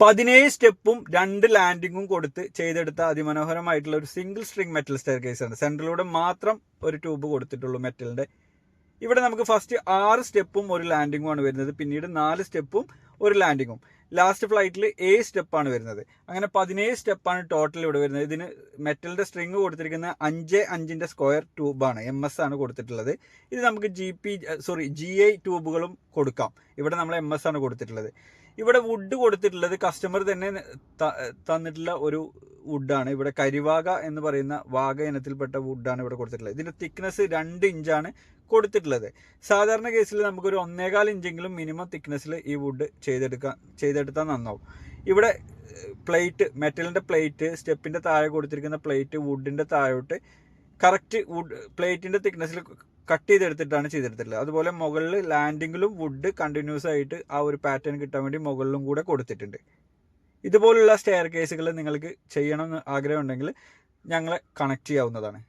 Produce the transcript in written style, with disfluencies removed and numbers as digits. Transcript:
17 സ്റ്റെപ്പും 2 ലാൻഡിങ്ങും കൊടുത്ത് ചെയ്തെടുത്ത അതിമനോഹരമായിട്ടുള്ള ഒരു single string metal stair case ആണ്. സെൻട്രലിലൂടെ മാത്രം ഒരു ട്യൂബ് കൊടുത്തിട്ടുള്ളൂ മെറ്റലിന്റെ. ഇവിടെ നമുക്ക് ഫസ്റ്റ് 6 സ്റ്റെപ്പും ഒരു ലാൻഡിങ്ങും ആണ് വരുന്നത്. പിന്നീട് 4 സ്റ്റെപ്പും ഒരു ലാൻഡിങ്ങും. ലാസ്റ്റ് ഫ്ലൈറ്റിൽ 7 സ്റ്റെപ്പാണ് വരുന്നത്. അങ്ങനെ 17 സ്റ്റെപ്പാണ് ടോട്ടൽ ഇവിടെ വരുന്നത്. ഇതിന് മെറ്റലിന്റെ സ്ട്രിങ് കൊടുത്തിരിക്കുന്ന 5 സ്ക്വയർ ട്യൂബാണ്, MS ആണ് കൊടുത്തിട്ടുള്ളത്. ഇത് നമുക്ക് GI ട്യൂബുകളും കൊടുക്കാം. ഇവിടെ നമ്മൾ MS ആണ് കൊടുത്തിട്ടുള്ളത്. ഇവിടെ വുഡ് കൊടുത്തിട്ടുള്ളത് കസ്റ്റമർ തന്നെ തന്നിട്ടുള്ള ഒരു വുഡാണ്. ഇവിടെ കരിവാക എന്ന് പറയുന്ന വാഗ ഇനത്തിൽപ്പെട്ട വുഡാണ് ഇവിടെ കൊടുത്തിട്ടുള്ളത്. ഇതിന്റെ തിക്നെസ് 2 ഇഞ്ചാണ് കൊടുത്തിട്ടുള്ളത്. സാധാരണ കേസിൽ നമുക്കൊരു 1.25 ഇഞ്ചെങ്കിലും മിനിമം തിക്നെസ്സിൽ ഈ വുഡ് ചെയ്തെടുത്താൽ നന്നാവും. ഇവിടെ പ്ലേറ്റ്, മെറ്റലിന്റെ പ്ലേറ്റ്, സ്റ്റെപ്പിന്റെ താഴെ കൊടുത്തിരിക്കുന്ന പ്ലേറ്റ് വുഡിന്റെ താഴോട്ട് കറക്റ്റ് വുഡ് പ്ലേറ്റിന്റെ തിക്നെസ്സിൽ കട്ട് ചെയ്തെടുത്തിട്ടാണ് ചെയ്തെടുത്തിട്ടുള്ളത്. അതുപോലെ മുകളിൽ ലാൻഡിങ്ങിലും വുഡ് കണ്ടിന്യൂസ് ആയിട്ട് ആ ഒരു പാറ്റേൺ കിട്ടാൻ വേണ്ടി മുകളിലും കൂടെ കൊടുത്തിട്ടുണ്ട്. ഇതുപോലുള്ള സ്റ്റെയർ കേസുകൾ നിങ്ങൾക്ക് ചെയ്യണമെന്ന് ആഗ്രഹമുണ്ടെങ്കിൽ ഞങ്ങളെ കണക്ട് ചെയ്യാവുന്നതാണ്.